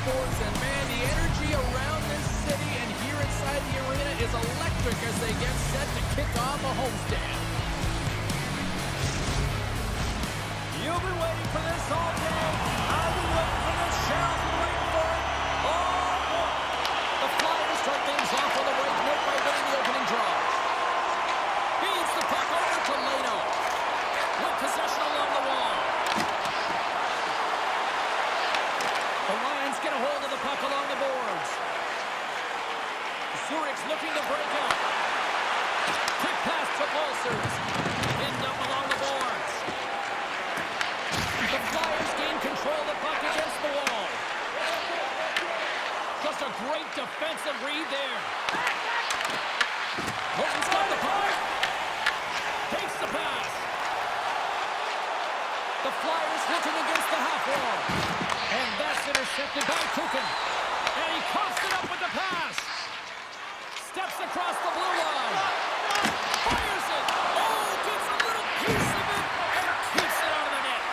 sports, and man, the energy around this city and here inside the arena is electric as they get set to kick off a homestand. You've been waiting for this all day. I've been waiting for this. Cheryl's been waiting for it. Oh, boy. The Flyers start things off on the right note by winning the opening draw. Feeds the puck over to Leno. With possession along the wall. The Lions get a hold of the puck along the boards. Zurich's looking to break out. Quick pass to Walsers. Pinned up along the boards. The Flyers gain control of the puck against the wall. Just a great defensive read there. Kloten's got the puck. Takes the pass. The Flyers hitting against the half wall. And that's intercepted by Kuchen. And he coughs it up with the pass. Steps across the blue line. Fires it. Oh, gets a little piece of it. And keeps it out of the net.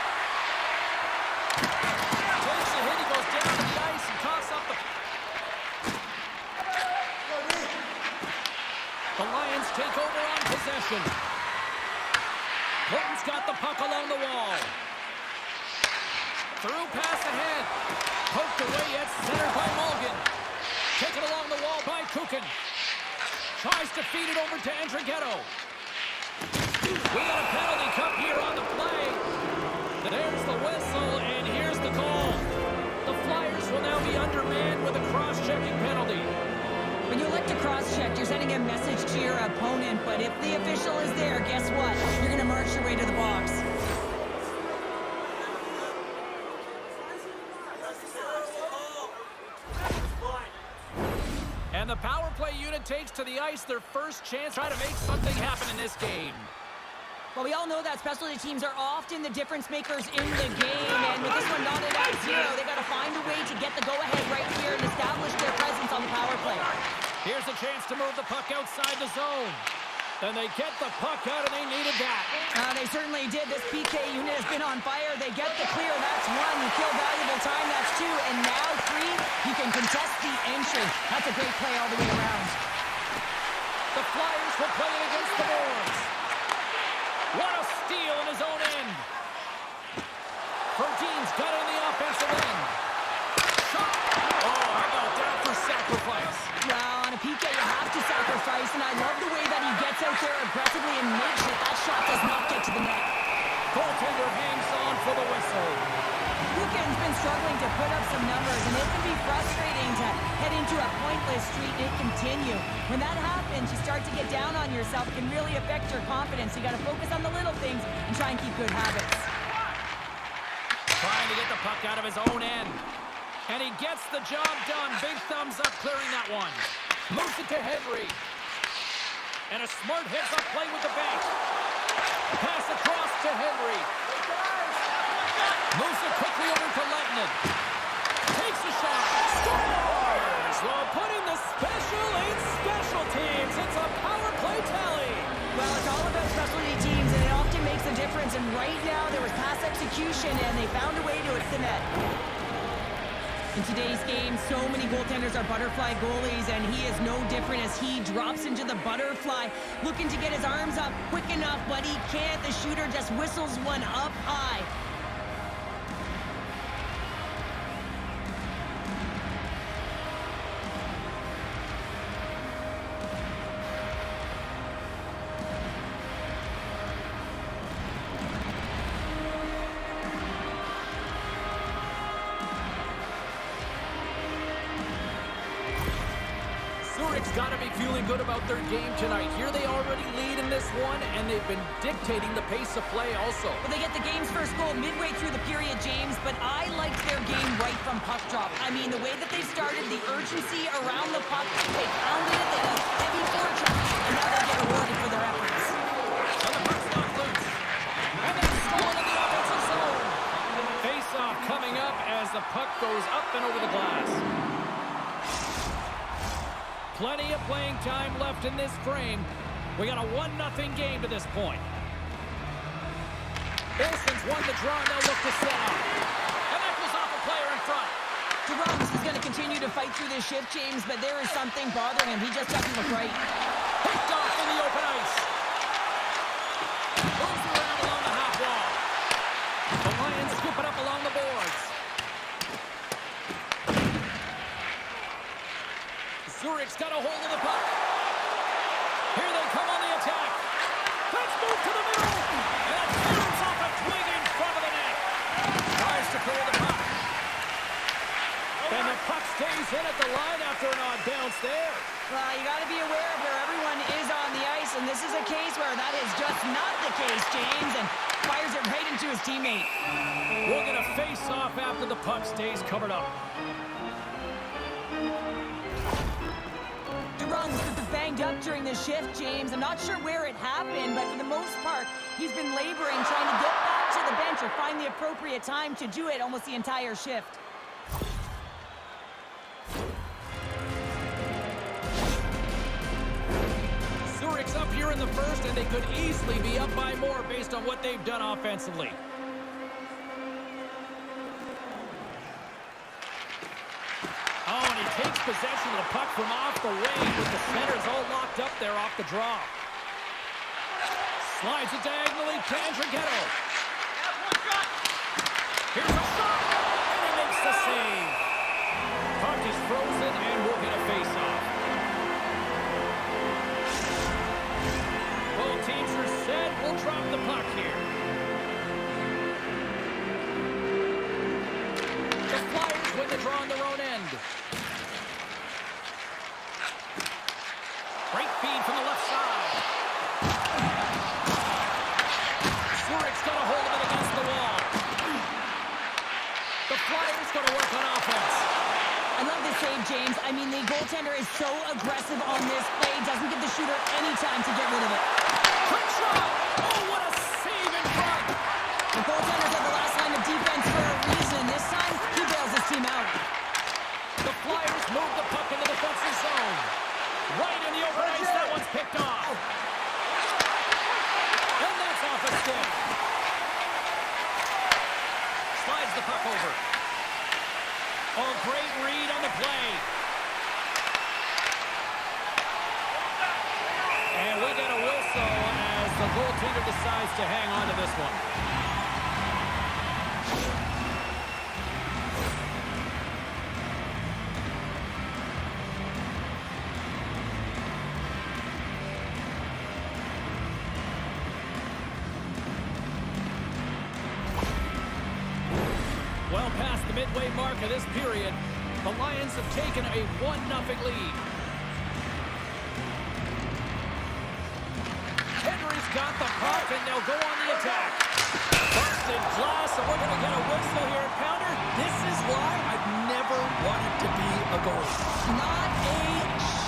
Takes a hit. He goes down to the ice and coughs up the... The Lions take over on possession. Kloten's got the puck along the wall. Through pass ahead. Poked away yet centered by Mulligan. Taken along the wall by Kuchen. Tries to feed it over to Andrighetto. We got a penalty cup here on the play. There's the whistle, and here's the call. The Flyers will now be undermanned with a cross-checking penalty. When you elect to cross-check, you're sending a message to your opponent, but if the official is there, guess what? You're going to march your way to the box. And the power play unit takes to the ice their first chance to try to make something happen in this game. Well, we all know that specialty teams are often the difference makers in the game, and with this one knotted at 0, they got to find a way to get the go-ahead right here and establish their presence on the power play. Here's a chance to move the puck outside the zone. Then they get the puck out, and they needed that. They certainly did. This PK unit has been on fire. They get the clear. That's 1. You kill valuable time. That's 2. And now 3, you can contest the entry. That's a great play all the way around. The Flyers will play it against the boards. What a steal in his own end. Verdeen's got it in the offensive end. Shot. Oh, how about that for sacrifice? Well, on a PK, you have to sacrifice, and I love the way that he gets out there aggressively and makes it. That shot does not get to the net. Goaltender hangs on for the whistle. Kuchen's been struggling to put up some numbers, and it can be frustrating to head into a pointless streak and continue. When that happens, you start to get down on yourself. It can really affect your confidence. You got to focus on the little things and try and keep good habits. Trying to get the puck out of his own end. And he gets the job done. Big thumbs up clearing that one. Moves it to Henry. And a smart heads-up play with the bank. Pass across to Henry. Moves it quickly over to Lettinen. Takes a shot. Scores! While putting the special in special teams. It's a power play tally. Well, it's all about specialty teams, and it often makes a difference. And right now, there was pass execution, and they found a way to hit the net. In today's game, so many goaltenders are butterfly goalies, and he is no different as he drops into the butterfly, looking to get his arms up quick enough, but he can't. The shooter just whistles one up high. Zurich's got to be feeling good about their game tonight. Here they already lead in this one, and they've been dictating the pace of play also. Well, they get the game's first goal midway through the period, James, but I liked their game right from puck drop. I mean, the way that they started, the urgency around the puck, they pounded it, they got heavy forecheck, and now they get rewarded for their efforts. And the puck's not loose. And they're stolen in the offensive zone. Face-off coming up as the puck goes up and over the glass. Plenty of playing time left in this frame. We got a 1-0 game to this point. Olsen's won the draw, and they'll look to set up. And that goes off a player in front. DeRome's is this shift, James, but there is something bothering him. He just doesn't look right. Picked off in the open ice. Moves around along the half wall. The Lions scoop it up along the boards. Zurich's got a hold of the puck. Here they come on the attack. Let's move to the middle. And it bounces off a twig in front of the net. Tries to clear the puck. And the puck stays in at the line after an odd bounce there. Well, you got to be aware of where everyone is on the ice, and this is a case where that is just not the case, James, and fires it right into his teammate. We'll get a face-off after the puck stays covered up. DeBrun was banged up during the shift, James. I'm not sure where it happened, but for the most part, he's been laboring, trying to get back to the bench or find the appropriate time to do it almost the entire shift. Zurich's up here in the first, and they could easily be up by more based on what they've done offensively. Oh, and he takes possession of the puck from off the wing with the centers all locked up there off the draw. Slides it diagonally to Andrighetto. Here's a shot, and he makes the save. Puck is frozen, and we'll get a face-off. Both teams are set. We'll drop the puck here. The Flyers win the draw on their own end. Great feed from the left side. Zurich's got a hold of it against the wall. The Flyers going to work on offense. I love this save, James. I mean, the goaltender is so aggressive on this play. Doesn't give the shooter any time to get rid of it. Quick shot! Oh, what a save in front! The goaltender's at the last line of defense for a reason. This time, he bails his team out. The Flyers move the puck in the defensive zone. Right in the open ice, that one's picked off. And that's off a stick. Slides the puck over. Oh, great read on the play. And we get a whistle as the goaltender decides to hang on to this one. Well past the midway mark of this period, the Lions have taken a 1-0 lead. Henry's got the puck, and they'll go on the attack. Busted glass, and we're going to get a whistle here at counter. This is why I've never wanted to be a goalie. Not a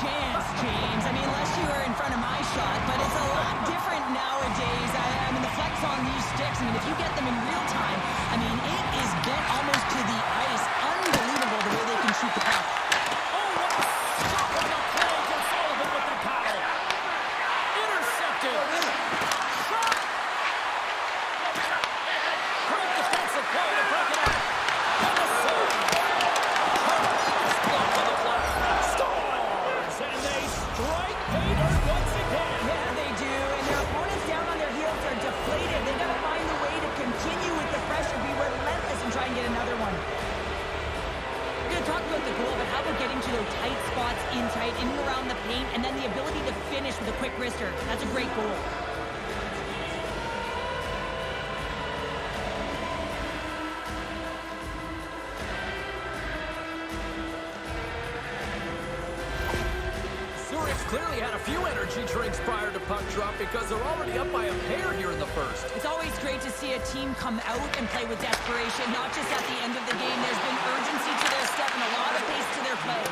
chance, James. I mean, unless you were in front of my shot, but it's a lot different nowadays. I mean, the flex on these sticks, I mean, if you get them in real time, I mean, it is bent almost to the ice. Unbelievable the way they can shoot the puck. Oh, what a stop on the play to Sullivan with the paddle. Intercepted. Shot. Great defensive play to break it up. And the save. Tremendous block on the flat. Scores. And they strike pay dirt once again. Yeah, they do. And their opponents down on their heels are deflated. They got to find a way to continue with the pressure, be relentless, and try and get another one. We're going to talk about the goal, but how about getting to those tight spots in and around the paint, and then the ability to finish with a quick wrister. That's a great goal. Zurich's clearly had a few energy drinks prior to puck drop because they're already up by a pair here in the first. It's always great to see a team come out and play with desperation, not just at the end of the game. There's been urgency to their step and a lot of pace to their play.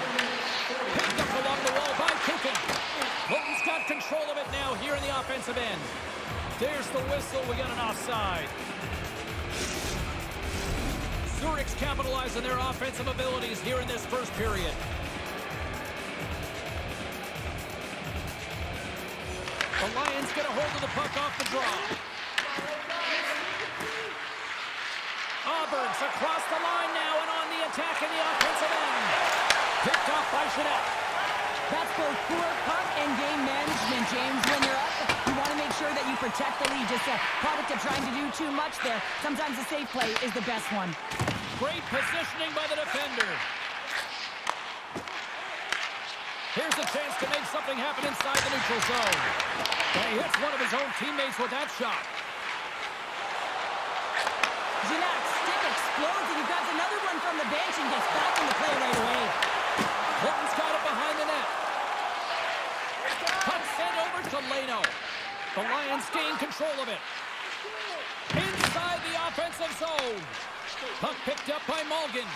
Picked up along the wall by Kukin. Kloten's got control of it now here in the offensive end. There's the whistle. We got an offside. Zurich's capitalizing their offensive abilities here in this first period. The Lions get a hold of the puck off the draw. Auburn's across the line now and on the attack in the offensive end. Picked off by Jeanette. That's both poor puck and game management, James. When you're up, you want to make sure that you protect the lead. Just a product of trying to do too much there. Sometimes a safe play is the best one. Great positioning by the defender. Here's a chance to make something happen inside the neutral zone. And he hits one of his own teammates with that shot. Jeanette's stick explodes, and he grabs another one from the bench and gets back in the play right away. Kloten's got it behind the net. Puck sent over to Leno. The Lions gain control of it. Inside the offensive zone. Puck picked up by Malgin.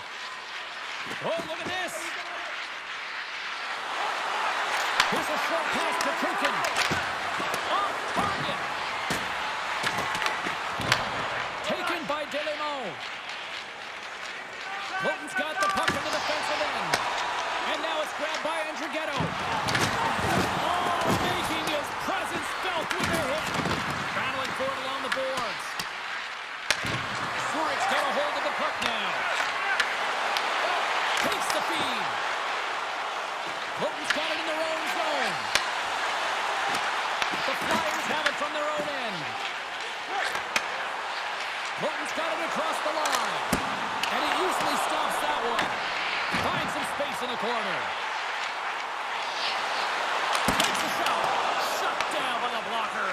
Oh, look at this. Here's a short pass to Kloten. Off target. Taken by Delimon. Kloten's got the puck in the defensive end. And now it's grabbed by Andrighetto. Oh, making his presence felt with a hit. Battling for it along the boards. Zurich's got a hold of the puck now. Takes the feed. Kloten's got it in their own zone. The Flyers have it from their own end. Kloten's got it across the line. And he easily stops that one. Finds some space in the corner. Takes a shot. Shut down by the blocker.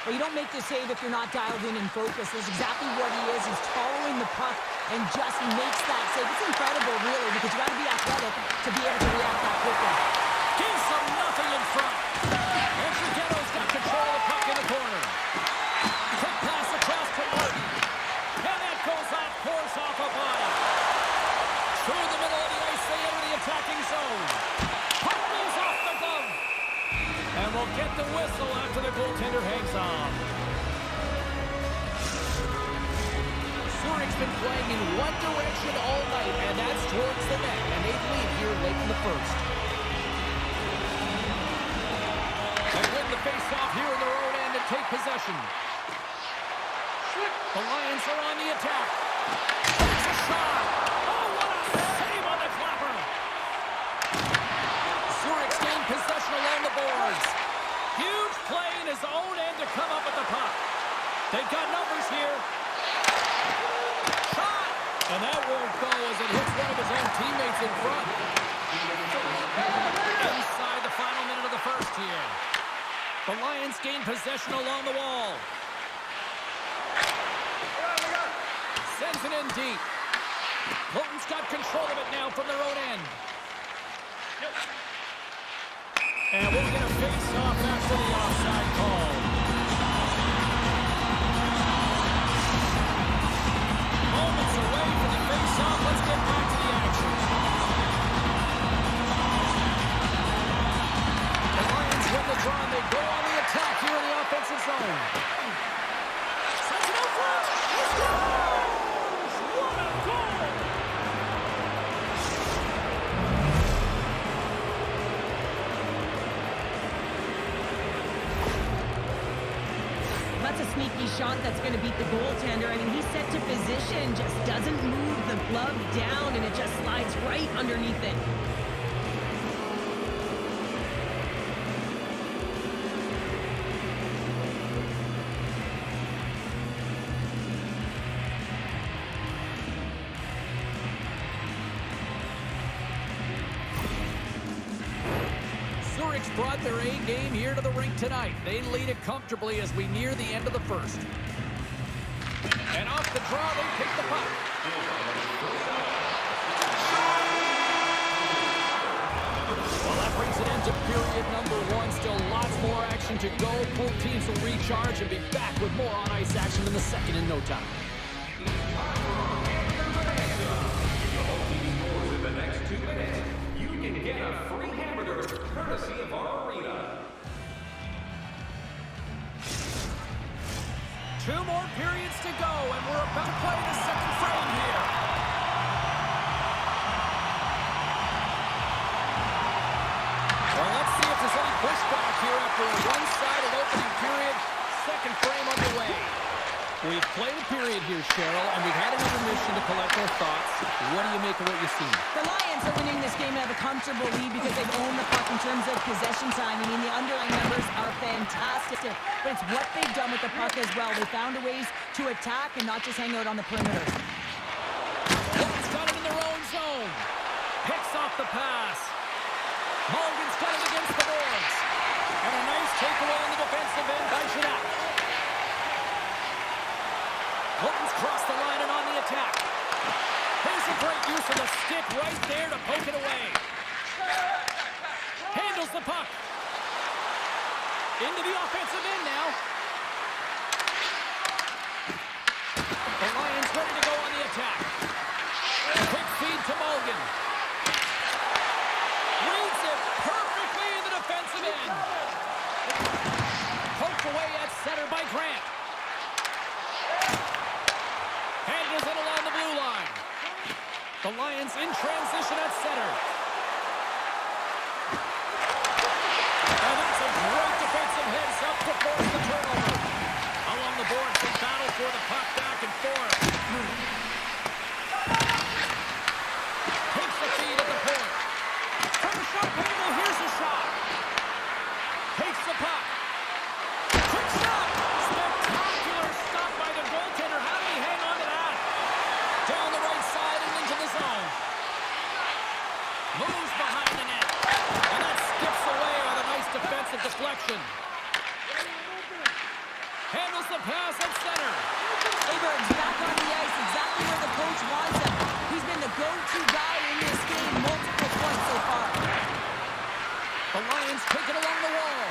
Well, you don't make the save if you're not dialed in and focused. That's exactly what he is. He's following the puck and just makes that save. It's incredible, really, because you got to be athletic to be able to react that quickly. Gives them nothing in front. Andrighetto's got control of the puck in the corner. Quick pass across to Martin. And that goes off, course off a body. Through the middle of the ice, they enter the attacking zone. Puck goes off the glove. And we'll get the whistle after the goaltender hangs on. Zurich's been playing in one direction all night, and that's towards the net. And they lead here late in the first. They win the face-off here in their own end and take possession. The Lions are on the attack. Takes a shot. Oh, what a save on the clapper. Zurich's gained possession along the boards. Huge play in his own end to come up with the puck. They've got numbers here. Shot. And that won't go as it hits one of his own teammates in front. Inside the final minute of the first here. The Lions gain possession along the wall. Sends it in deep. Kloten's got control of it now from their own end. And we'll get a face-off after the offside call. Moments away from the face-off. Let's get back to the action. The Lions win the draw, and they go on the attack here in the offensive zone. Sends it out front. Let's go! What a goal! That's a sneaky shot that's going to beat the goaltender. I mean, he's set to position, just doesn't move the glove down, and it just slides right underneath it. Zurich's brought their A game here to the rink tonight. They lead it comfortably as we near the end of the first. And off the draw, they pick the puck. Well, that brings it into period number one. Still lots more action to go. Both teams will recharge and be back with more on-ice action in the second in no time. In the next 2 minutes, you can get a free hamburger courtesy of our arena. 2 more periods to go, and we're about to play the second frame here. Well, let's see if there's any pushback here after a one-sided opening period. Second frame underway. We've played a period here, Cheryl, and we've had an intermission to collect our thoughts. What do you make of what you've seen? The Lions are winning this game and have a comfortable lead because they've owned the puck in terms of possession time. I mean, the underlying numbers are fantastic, but it's what they've done with the puck as well. They found ways to attack and not just hang out on the perimeter. Colton's got it in their own zone. Picks off the pass. Mulligan's got it against the boards. And a nice takeaway on the defensive end by Jeanette. Colton's crossed the line and on the attack. Here's a great use of the stick right there to poke it away. Handles the puck. Into the offensive end now. The Lions ready to go on the attack. Quick feed to Mulligan. Reads it perfectly in the defensive end. Poked away at center by Grant. Handles it along the blue line. The Lions in transition at center. And that's a great defensive heads-up to force the turnover. Along the boards, the battle for the puck back and forth. Takes the feed at the point. From the shot angle, here's the shot. Takes the puck. Quick shot. Spectacular stop by the goaltender. How did he hang on to that? Down the right side and into the zone. Moves behind the net. And that skips away on a nice defensive deflection. Handles the pass at center. Aberg's back on the ice, exactly where the coach wants him. He's been the go-to guy in this game, multiple points so far. The Lions take it along the wall.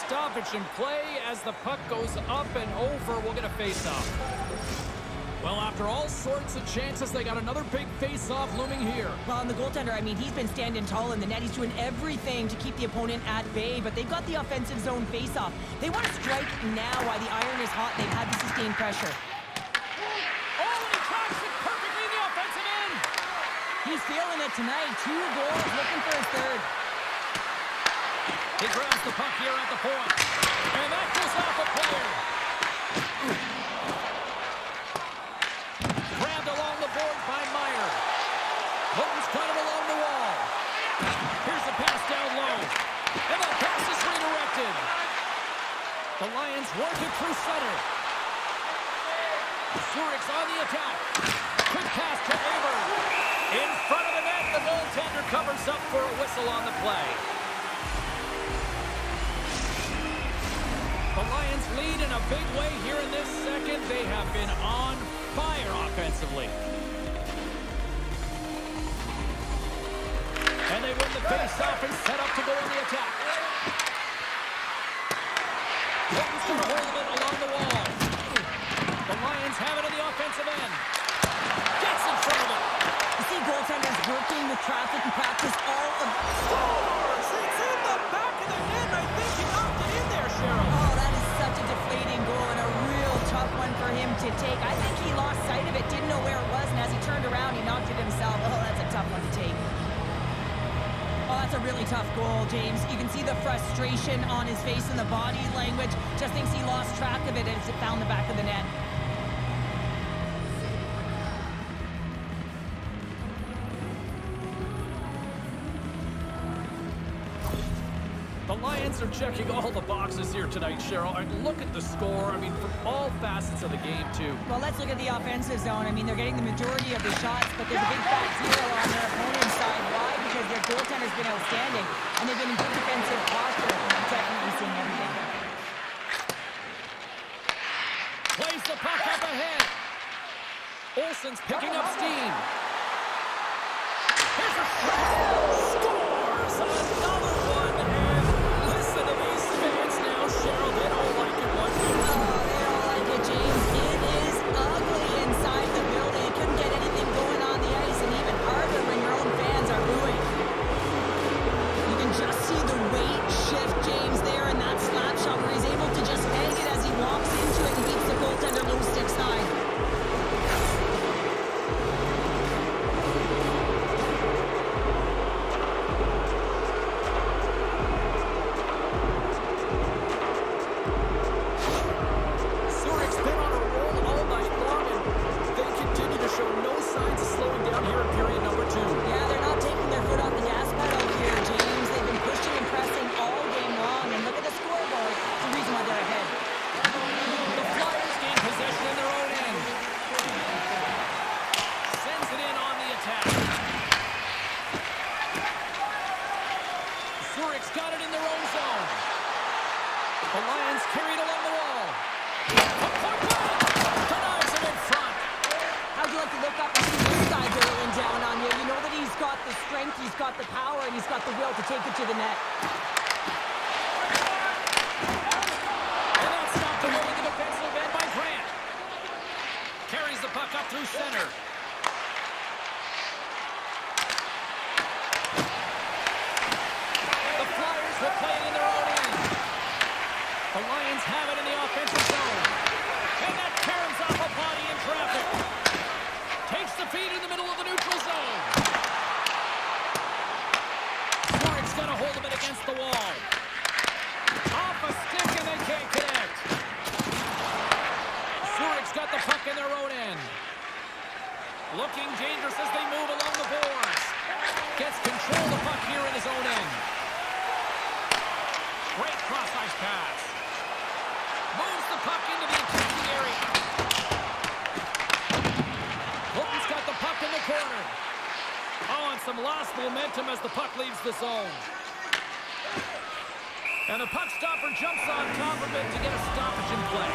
Stoppage in play as the puck goes up and over. We'll get a face-off. Well, after all sorts of chances, they got another big face-off looming here. Well, and the goaltender, I mean, he's been standing tall in the net. He's doing everything to keep the opponent at bay, but they've got the offensive zone face-off. They want to strike now while the iron is hot. They've had to sustain pressure. Oh, and he tracks it perfectly in the offensive end. He's feeling it tonight. 2 goals, looking for his third. He grabs the puck here at the point. And that goes off a player. Grabbed along the board by Meyer. Colton's got it along the wall. Here's the pass down low. And the pass is redirected. The Lions work it through center. Zurich's on the attack. Quick pass to Aberg. In front of the net, the goaltender covers up for a whistle on the play. The Lions lead in a big way here in this second. They have been on fire offensively. And they win the face-off and set up to go on the attack. Colton's going to hold it along the wall. The Lions have it in the offensive end. Gets in front of it. You see goaltenders working with traffic and practice all of... Scores! It's in the back of the net. I think he knocked it in there, Cheryl. Oh, that is such a deflating goal and a real tough one for him to take. I think he lost sight of it, didn't know where it was, and as he turned around, he knocked it himself. Oh, that's a tough one to take. Oh, that's a really tough goal, James. You can see the frustration on his face and the body language. Just thinks he lost track of it as it found the back of the net. The Lions are checking all the boxes here tonight, Cheryl. And look at the score. I mean, from all facets of the game, too. Well, let's look at the offensive zone. I mean, they're getting the majority of the shots, but there's a big fat zero on their opponent's side. Why? Because their goaltender's been outstanding, and they've been in good defensive posture. I'm definitely seeing everything. Plays the puck up ahead. Olsen's picking up steam. Here's a shot. Scores another one. And listen to these fans now, Cheryl. They don't like it one bit. Oh, they don't like it, James. It is ugly inside the building. You couldn't get anything going on the ice, and even harder when your own fans are booing. You can just see the weight shift, James, there in that slap shot where he's able to just hang it as he walks into it and keeps the goaltender low sticks high. The Lions carried along the wall. A point blank. Denies him in front. How'd you like to look up and see this guy barreling down on you? You know that he's got the strength, he's got the power, and he's got the will to take it to the net. And that's stopped away in the defensive end by Grant. Carries the puck up through center. The Flyers will play it in their own end. The Lions have it in the offensive zone. And that caroms off a body in traffic. Takes the feed in the middle of the neutral zone. Zurich's got a hold of it against the wall. Off a stick and they can't connect. Zurich's got the puck in their own end. Looking dangerous as they move along the boards. Gets control of the puck here in his own end. Great cross-ice pass. Moves the puck into the attacking area. Kloten's got the puck in the corner. Oh, and some lost momentum as the puck leaves the zone. And the puck stopper jumps on top of it to get a stoppage in play.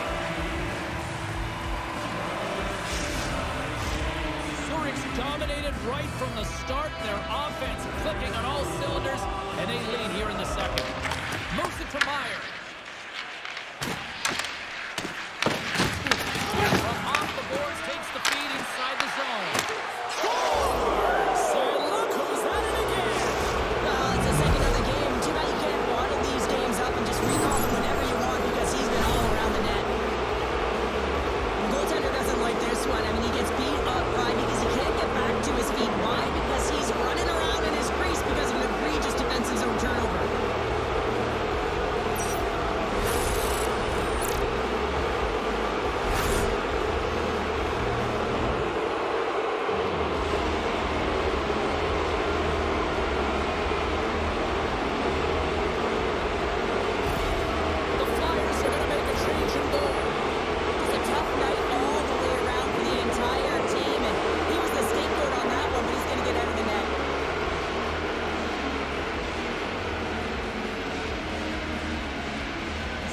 Zurich's dominated right from the start. Their offense clicking on all cylinders, and they lead here in the second. Moves it to Meyer. From off the boards, takes the feed inside the zone. Scores! And look who's at it again! Well, it's the second of the game. Too bad you can't bottle these games up and just recall them whenever you want because he's been all around the net. The goaltender doesn't like this one. I mean, he gets beat up, right, because he can't get back to his feet. Why? Because he's running around in his crease because of an egregious defensive zone turnover. The Flyers are going to make a change in goal. It's a tough night all the way around for the entire team, and he was the scapegoat on that one, but he's going to get out of the net.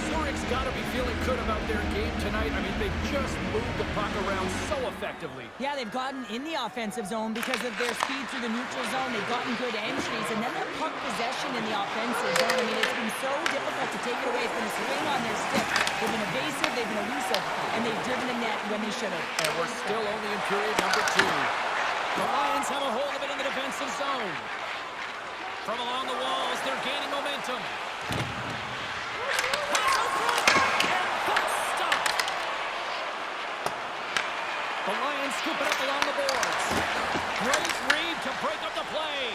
Zurich's got to be feeling good about their game tonight. I mean, they just moved the puck around so effectively. Yeah, they've gotten in the offensive zone because of their speed through the neutral zone. They've gotten good entries, and then their puck possession in the offensive zone. I mean, it's been so difficult to take it away. It's been a swing on their stick. They've been evasive, they've been elusive, and they've driven the net when they should have. And we're still only in period number 2. The Lions have a hold of it in the defensive zone. From along the walls, they're gaining momentum. The Lions scoop it up along the boards. Great read to break up the play.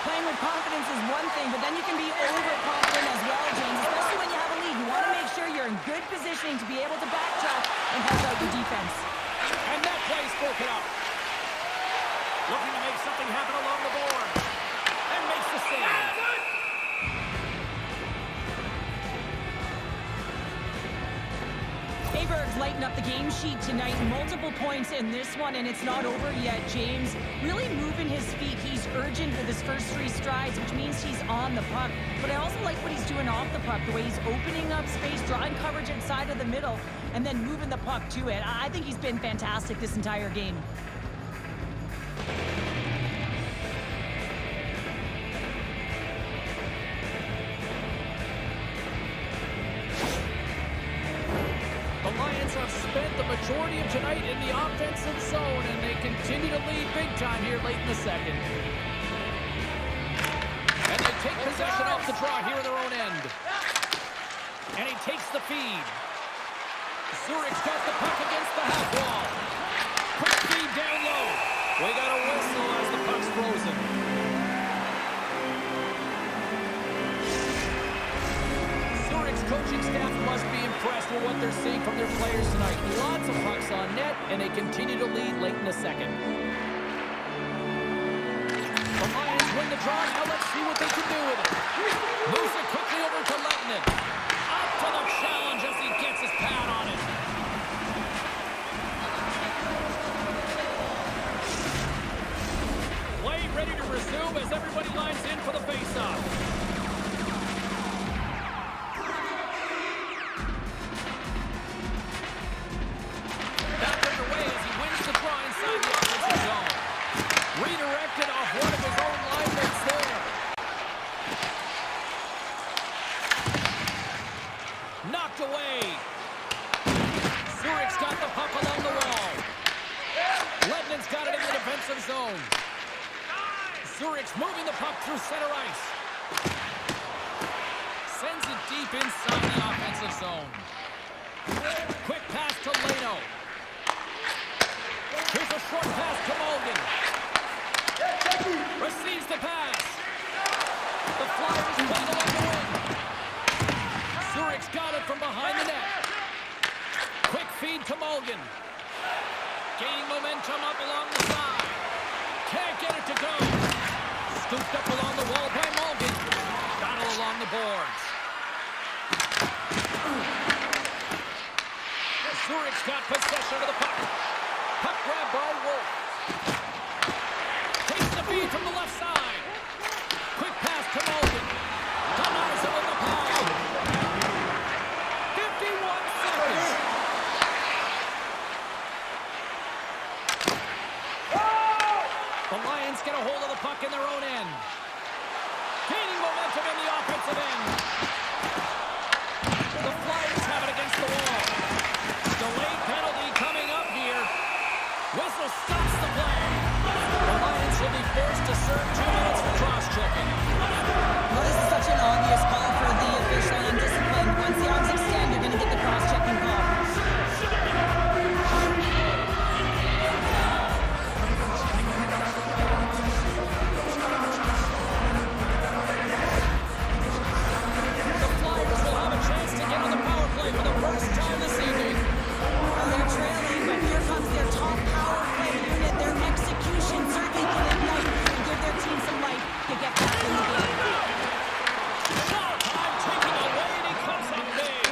Playing with confidence is one thing, but then you can be overconfident as well, James, especially when you have a lead. You want to make sure you're in good positioning to be able to backtrack and help out your defense. And that play's broken up. Looking to make something happen along the board. And makes the save. Aberg's lighting up the game sheet tonight. Multiple points in this one, and it's not over yet, James. Really moving his feet. He's urgent with his first 3 strides, which means he's on the puck. But I also like what he's doing off the puck, the way he's opening up space, drawing coverage inside of the middle, and then moving the puck to it. I think he's been fantastic this entire game. The Lions have spent the majority of tonight in the offensive zone, and they continue to lead big time here late in the second. And they take possession off the draw here in their own end. And he takes the feed. Zurich's got the puck against the half wall. Quick feed down low. We got a whistle as the puck's frozen. Zurich's coaching staff must be impressed with what they're seeing from their players tonight. Lots of pucks on net, and they continue to lead late in the second. The Lions win the draw. Now let's see what they can do with it. Moves it quickly over to Lehtinen. Up to the challenge as he gets his pad on it. Play ready to resume as everybody lines in for the faceoff. Knocked away. Zurich's got the puck along the wall. Ledman's got it in the defensive zone. Zurich's moving the puck through center ice. Sends it deep inside the offensive zone. Quick pass to Leno. Here's a short pass to Mulligan. Receives the pass. The Flyers playing along the wing. Zurich's got it from behind the net. Quick feed to Mulligan. Gaining momentum up along the side. Can't get it to go. Scooped up along the wall by Mulligan. Battle along the boards. Zurich's got possession of the puck. Puck grab by Wolf. Takes the feed from the left side. Quick pass to Mulligan. Denies it with the pad. 51 seconds. The Lions get a hold of the puck in their own end. Gaining momentum in the offensive end. The Flyers have it against the wall. Delayed penalty coming up here. Whistle stops the play. The Lions will be forced to serve 2 minutes for cross-checking. Well, this is such an obvious call for the official and discipline. Once the arms extend, you're going to get the cross-checking call. The Flyers will have a chance to get on the power play for the first time this evening. Well, they're trailing, but here comes their top power play unit. Their execution certainly can ignite and give their team some life to get back in the game. Showtime taking away, and he comes up big.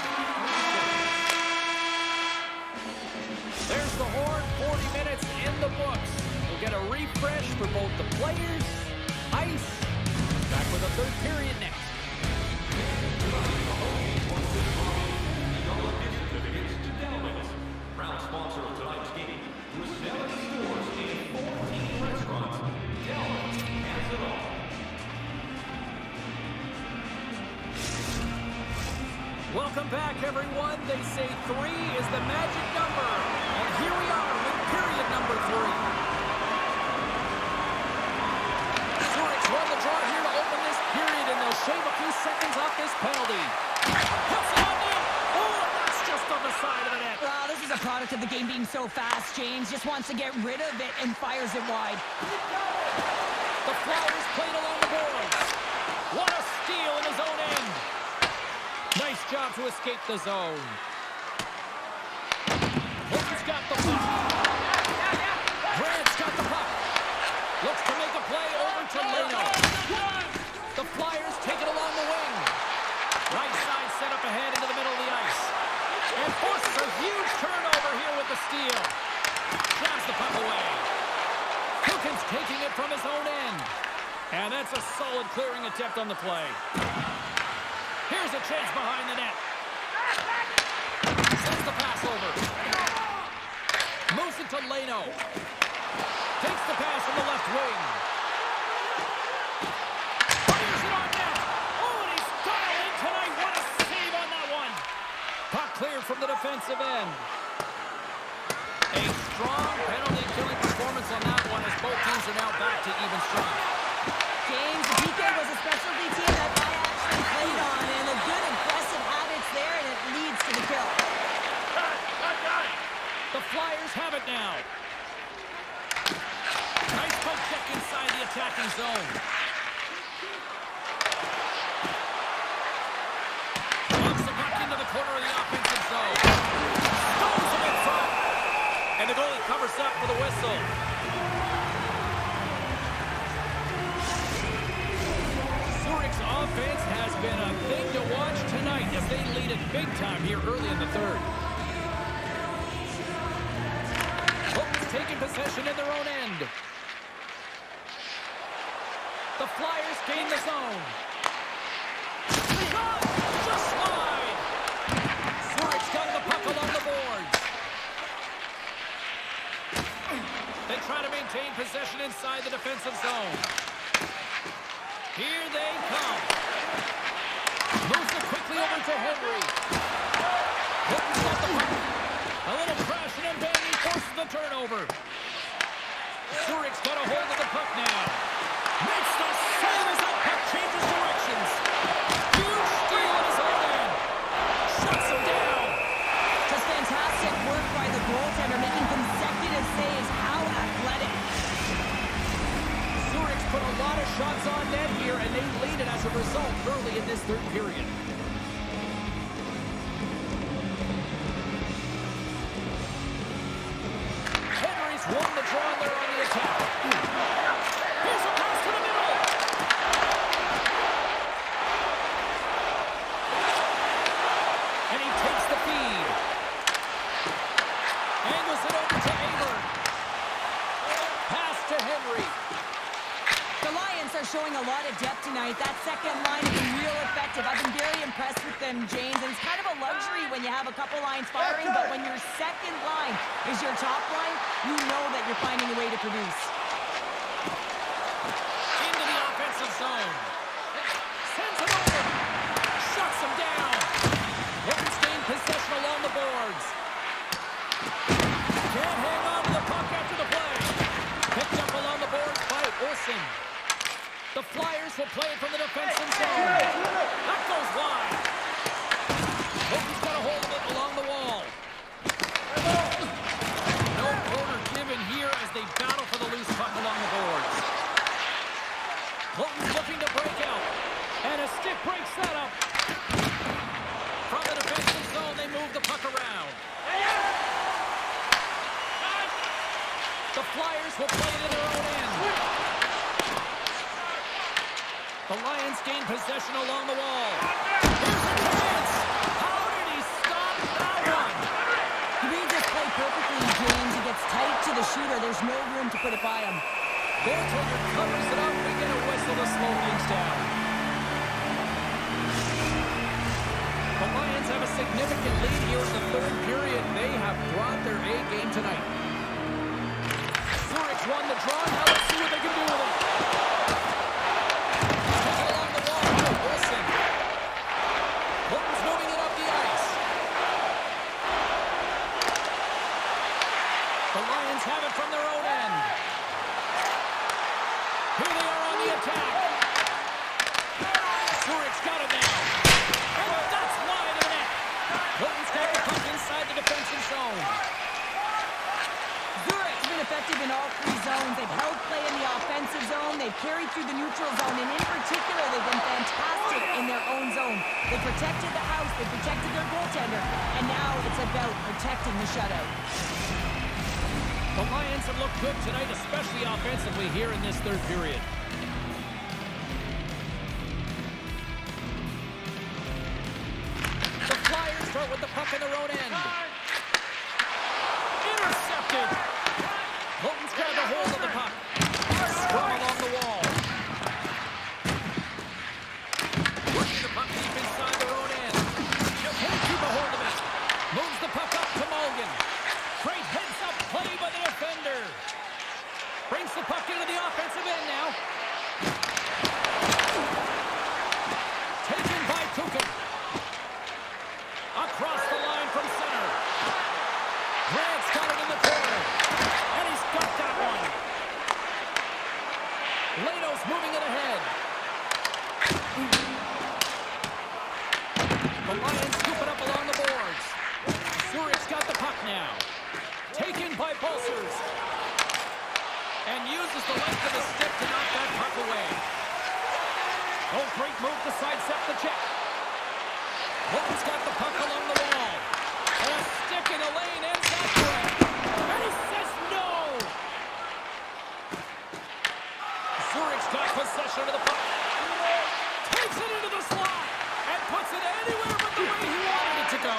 There's the horn, 40 minutes in the books. We'll get a refresh for both the players, ice. Back with a third period next. Proud sponsor of tonight's game, with 7 stores and 14 restaurants. Delaware has it all. Welcome back, everyone. They say 3 is the magic number. And here we are with period number 3. Zurich's won the draw here to open this period, and they'll shave a few seconds off this penalty. Puts it on net. Oh, and that's just on the side of the net. Well, this is a product of the game being so fast. James just wants to get rid of it and fires it wide. The Flyers played along the boards. What a steal in his own end. Nice job to escape the zone. Holton's got the puck. Grant's got the puck. Looks to make a play over to Leno. The Flyers take it along the wing. Right side set up ahead into the middle of the ice. And forces a huge turnover here with the steal. Grabs the puck away. Kukin's taking it from his own end. And that's a solid clearing attempt on the play. Here's a chance behind the net. Sends the pass over. Moves it to Leno. Takes the pass from the left wing. Fires it on net. Oh, and he's dialed in tonight. What a save on that one. Puck cleared from the defensive end. A strong penalty-killing performance on that one as both teams are now back to even strength. James, the PK was a specialty team that I actually played on, and a good aggressive habits there, and it leads to the kill. The Flyers have it now. Nice poke check inside the attacking zone. Knocks the puck into the corner of the offensive zone. Stones him in front. And the goalie covers up for the whistle. Zurich's offense has been a thing to watch tonight as they lead it big time here early in the third. Holton's taking possession in their own end. The Flyers gain the zone. Shot! Just slide! Zurich's got the puck along the boards. They try to maintain possession inside the defensive zone. Here they come. Moves it quickly over to Henry. as a result early in this third period. Henry's won the draw there on the attack. Here's a pass to the middle. And he takes the feed. Angles it over to Aylor. Pass to Henry. The Lions are showing a lot of depth tonight. That second line has been real effective. I've been very impressed with them, James. And it's kind of a luxury when you have a couple lines firing, but when your second line is your top line, you know that you're finding a way to produce. Into the offensive zone. Sends it over. Shuts him down. Lions gain possession along the boards. Can't hang on to the puck after the play. Picked up along the boards by Olsen. The Flyers will play it from the defensive zone. That goes wide. Holton's got a hold of it along the wall. No quarter given here as they battle for the loose puck along the boards. Holton's looking to break out. And a stick breaks that up. From the defensive zone, they move the puck around. The Flyers will play it in their own end. The Lions gain possession along the wall. Here's a chance! How did he stop that one? He reads this play perfectly, James. He gets tight to the shooter. There's no room to put it by him. Goaltender covers it up. We get a whistle to slow things down. The Lions have a significant lead here in the third period. They have brought their A game tonight. Zurich won the draw. Now let's see what they can do with it. Have it from their own end. Here they are on the attack. Zurich's got it now. And that's wide of the net. Hilton's got the puck inside the defensive zone. Zurich's been effective in all three zones. They've held play in the offensive zone. They've carried through the neutral zone. And in particular, they've been fantastic in their own zone. They protected the house. They protected their goaltender. And now it's about protecting the shutout. The Lions have looked good tonight, especially offensively here in this third period. The Flyers start with the puck in their own end. Intercepted. Holton's got the hold of the puck. Scrum along the wall. Working the puck deep inside their own end. Can't keep a hold of it. Moves the puck up to Mulligan. Great heads-up play by the defender. Brings the puck into the offensive end now. Taken by Kukin. Across the line from center. Grant's got it in the corner. And he's got that one. Lato's moving it ahead. The Lions scoop it up along the boards. Zurich's got the puck now. Taken by Pulsers. And uses the length of the stick to knock that puck away. Oh, great move to sidestep the check. Holton's got the puck along the wall. And a stick in the lane ends that way. And he says no! Zurich's got possession of the puck. Takes it into the slot. And puts it anywhere but the way he wanted it to go.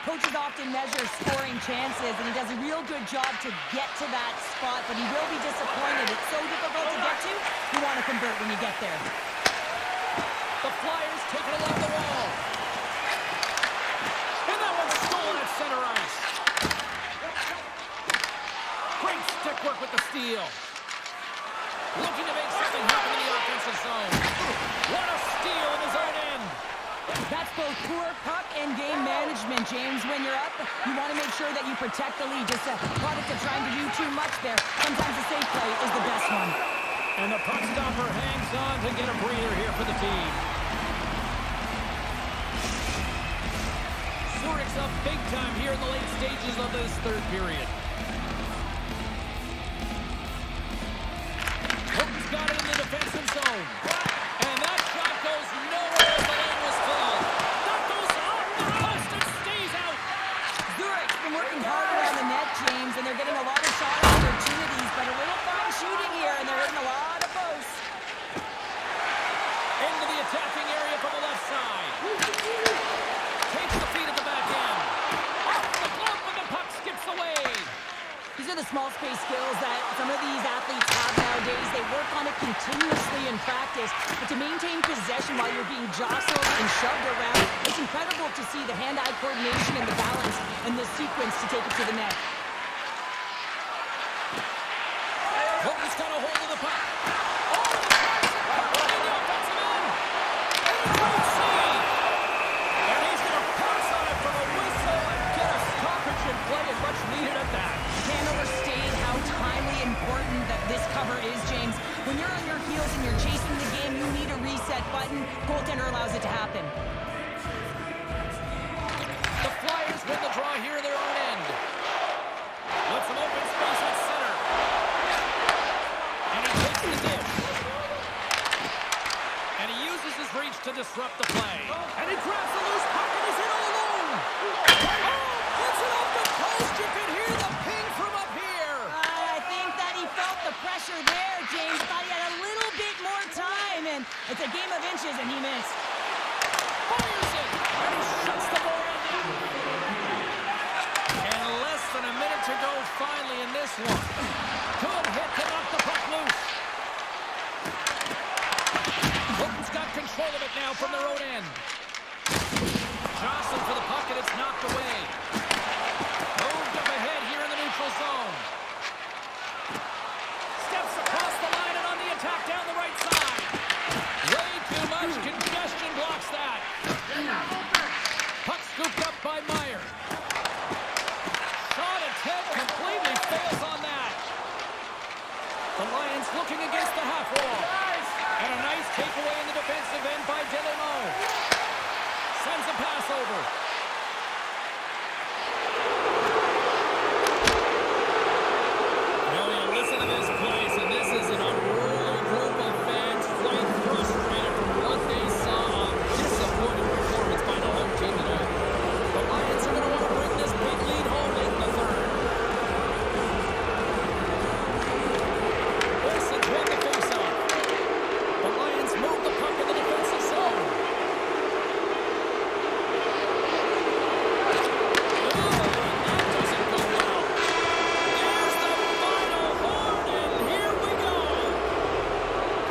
Coaches often measure scoring chances, and he does a real good job to get to that spot, but he will be disappointed. It's so difficult to get to. You want to convert when you get there. The Flyers take it along the wall. And that one's stolen at center ice. Great stick work with the steal. Looking to make something happen in the offensive zone. What a steal in his own end. That's both poor puck and game management, James. When you're up, you want to make sure that you protect the lead. Just a product of trying to do too much there. Sometimes a safe play is the best one. And the puck stopper hangs on to get a breather here for the team. Zurich's up big time here in the late stages of this third period. Holton's got it in the defensive zone. And that shot small space skills that some of these athletes have nowadays. They work on it continuously in practice. But to maintain possession while you're being jostled and shoved around, it's incredible to see the hand-eye coordination and the balance and the sequence to take it to the net. Kloten's got a hold of the puck. Oh, the offensive end. And a great save. And he's going to pass on it for a whistle and get a stoppage in play, and much needed at that. Can't overstate how timely important that this cover is, James. When you're on your heels and you're chasing the game, you need a reset button. Goaltender allows it to happen. The Flyers win the draw here in their own end. With some open space at center. And he takes the dish. And he uses his reach to disrupt the play. And he grabs the loose puck and he's in all alone. Oh, puts it off the post. You can hear the ping from up here. I think that he felt the pressure there, James. Thought he had a little bit more time, and it's a game of inches, and he missed. Fires it. And he shuts the door in. And less than a minute to go finally in this one. Good hit to knock the puck loose. Kloten's got control of it now from their own end. Jostling for the puck, and it's knocked away. Moved up ahead here in the neutral zone. Steps across the line and on the attack down the right side. Way too much congestion blocks that. Puck scooped up by Meyer. Shot attempt completely fails on that. The Lions looking against the half wall. And a nice takeaway in the defensive end by Delaney. Sends a pass over. Now you listen to this place, and this is an unruly group of fans quite frustrated from what they saw. A disappointing performance by the home team tonight. The Lions are going to want to bring this big lead home late in the third. Wilson's won the faceoff. The Lions move the puck in the defensive zone. That doesn't go well. There's the final horn, and here we go.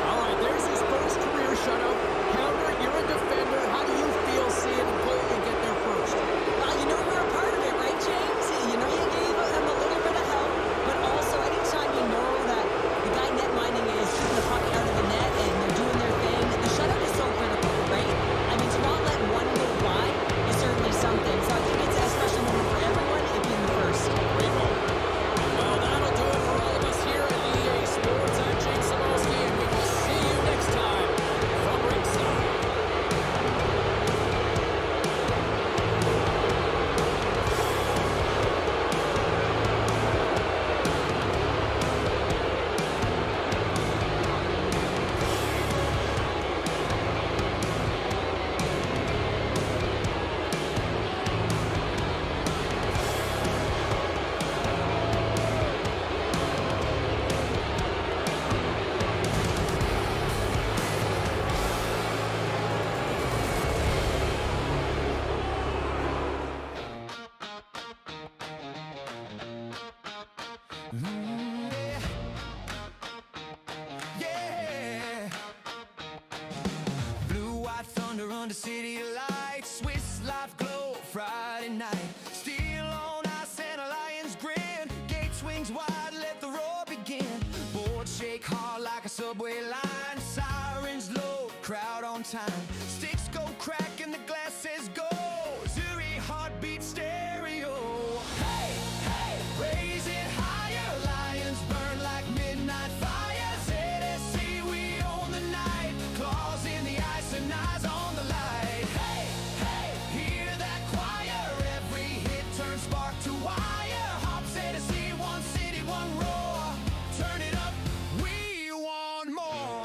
All right, there's his first career shutout. Pounder, you're a defender. How do you feel seeing a goalie get there first? Well, you know you're a part of it, right, James? You know you gave them a little bit of help, but also anytime you know that the guy net mining is shooting the puck out of the net and they're doing their thing, the shutout is so critical, right? I mean, to not let one go by is certainly something. So I think it's a special moment for everyone if being the first. Great home. Well, that'll do it for all of us here at EA Sports. I'm Jake Samowski, and we will see you next time from ringside. Yeah. Blue, white thunder under city lights. Swiss life glow Friday night. Steel on ice and a lion's grin. Gate swings wide, let the roar begin. Boards shake hard like a subway line. Sirens low, crowd on time. Sticks go crack and the glass says go. Zuri heartbeat stereo. Hey, hey, raise it higher. Lions burn like midnight fire. ZSC, we own the night. Claws in the ice and eyes on the light. Hey, hey, hear that choir. Every hit turns spark to wire. Hop ZSC, one city, one roar. Turn it up, we want more.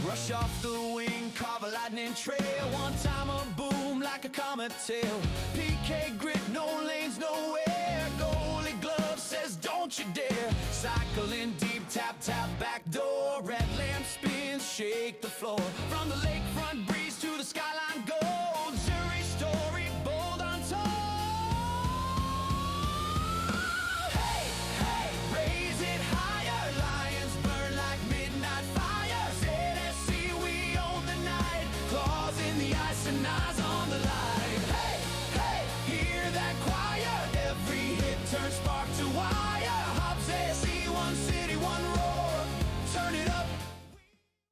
Rush off the wing, carve a lightning trail. One time a boom like a comet tail. PK grit, no lanes, nowhere. Goalie glove says don't you dare. Cycling deep, tap, tap, back door. Red lamp spins, shake the floor. From the lakefront breeze to the skyline.